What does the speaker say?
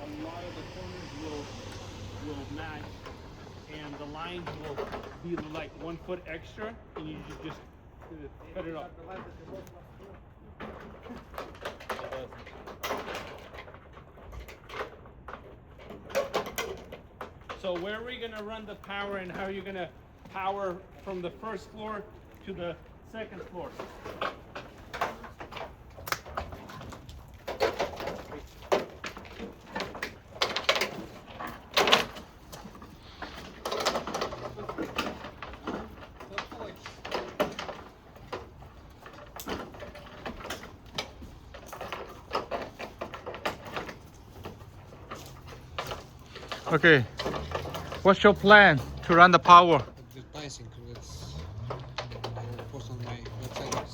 a lot of the corners will match, and the lines will be like 1 foot extra, and you just cut it off. So where are we gonna run the power, and how are you gonna power from the first floor to the second floor? Okay. What's your plan to run the power? Advertising. Let's